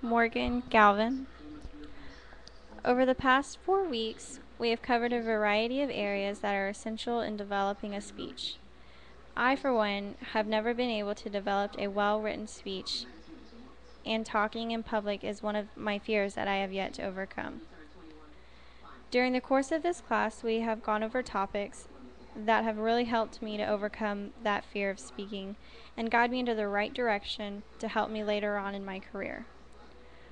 Morgan-Galvan. Over the past 4 weeks, we have covered a variety of areas that are essential in developing a speech. I, for one, have never been able to develop a well-written speech, and talking in public is one of my fears that I have yet to overcome. During the course of this class, we have gone over topics that have really helped me to overcome that fear of speaking and guide me into the right direction to help me later on in my career.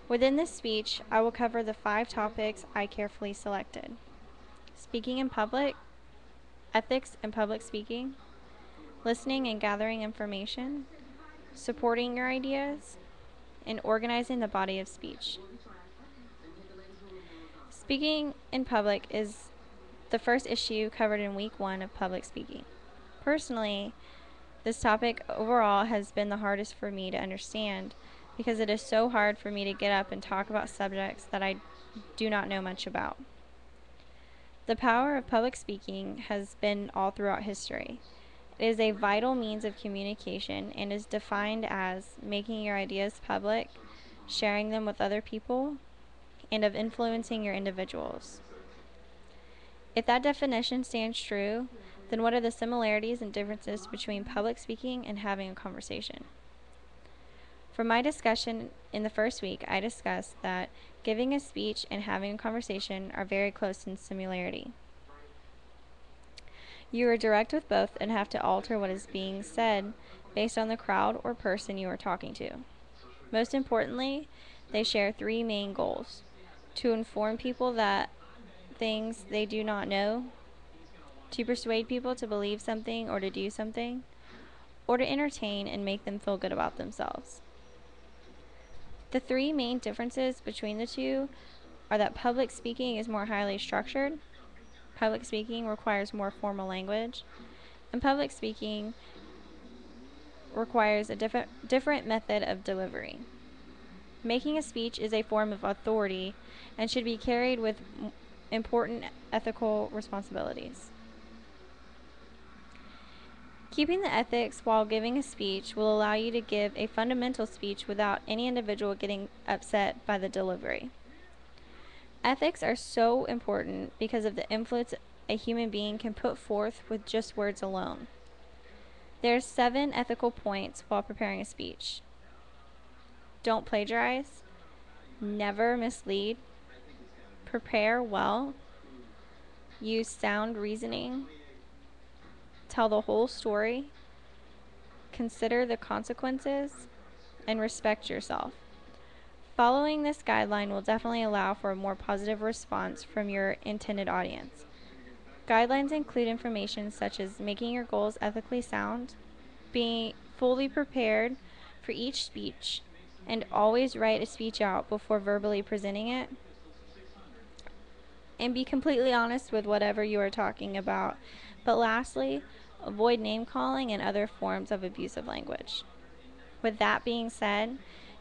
Within this speech, I will cover the 5 topics I carefully selected: speaking in public, ethics in public speaking, listening and gathering information, supporting your ideas, and organizing the body of speech. Speaking in public is the first issue covered in week 1 of public speaking. Personally, this topic overall has been the hardest for me to understand because it is so hard for me to get up and talk about subjects that I do not know much about. The power of public speaking has been all throughout history. It is a vital means of communication and is defined as making your ideas public, sharing them with other people, and of influencing your individuals. If that definition stands true, then what are the similarities and differences between public speaking and having a conversation? For my discussion in the first week, I discussed that giving a speech and having a conversation are very close in similarity. You are direct with both and have to alter what is being said based on the crowd or person you are talking to. Most importantly, they share 3 main goals: to inform people that things they do not know, to persuade people to believe something or to do something, or to entertain and make them feel good about themselves. The 3 main differences between the two are that public speaking is more highly structured, public speaking requires more formal language, and public speaking requires a different method of delivery. Making a speech is a form of authority and should be carried with important ethical responsibilities. Keeping the ethics while giving a speech will allow you to give a fundamental speech without any individual getting upset by the delivery. Ethics are so important because of the influence a human being can put forth with just words alone. There are 7 ethical points while preparing a speech. Don't plagiarize, never mislead, prepare well, use sound reasoning, tell the whole story, consider the consequences, and respect yourself. Following this guideline will definitely allow for a more positive response from your intended audience. Guidelines include information such as making your goals ethically sound, being fully prepared for each speech, and always write a speech out before verbally presenting it, and be completely honest with whatever you are talking about. But lastly, avoid name calling and other forms of abusive language. With that being said,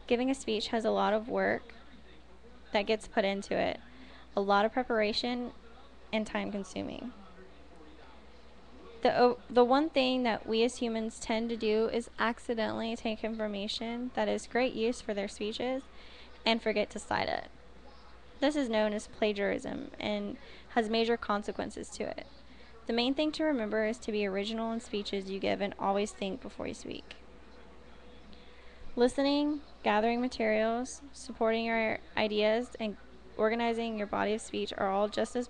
giving a speech has a lot of work that gets put into it, a lot of preparation, and time consuming. The one thing that we as humans tend to do is accidentally take information that is great use for their speeches and forget to cite it. This is known as plagiarism and has major consequences to it. The main thing to remember is to be original in speeches you give and always think before you speak. Listening, gathering materials, supporting your ideas, and organizing your body of speech are all just as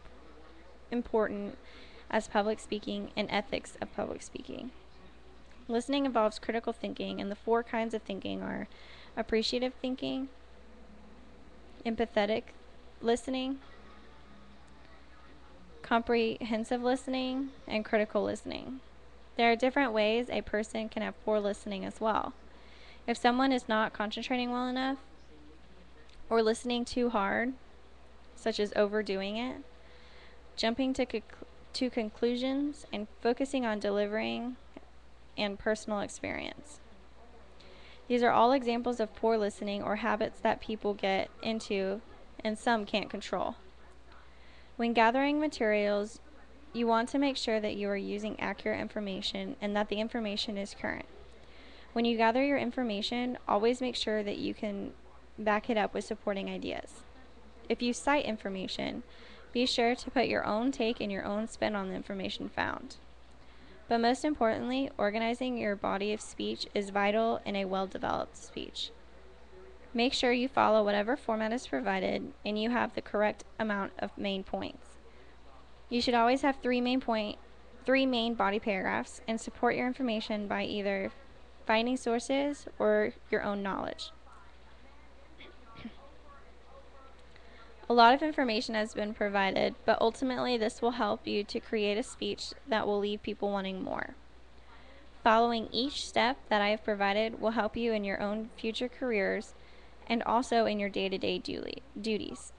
important as public speaking and ethics of public speaking. Listening involves critical thinking, and the 4 kinds of thinking are appreciative thinking, empathetic listening, comprehensive listening, and critical listening. There are different ways a person can have poor listening as well. If someone is not concentrating well enough, or listening too hard, such as overdoing it, jumping to conclusions, and focusing on delivering and personal experience. These are all examples of poor listening or habits that people get into and some can't control. When gathering materials, you want to make sure that you are using accurate information and that the information is current. When you gather your information, always make sure that you can back it up with supporting ideas. If you cite information, be sure to put your own take and your own spin on the information found. But most importantly, organizing your body of speech is vital in a well-developed speech. Make sure you follow whatever format is provided and you have the correct amount of main points. You should always have three main body paragraphs and support your information by either finding sources or your own knowledge. A lot of information has been provided, but ultimately this will help you to create a speech that will leave people wanting more. Following each step that I have provided will help you in your own future careers and also in your day-to-day duties.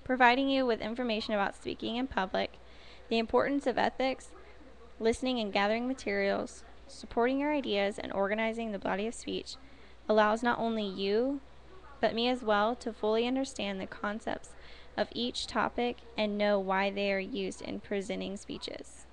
Providing you with information about speaking in public, the importance of ethics, listening and gathering materials, supporting your ideas, and organizing the body of speech allows not only you, but me as well, to fully understand the concepts of each topic and know why they are used in presenting speeches.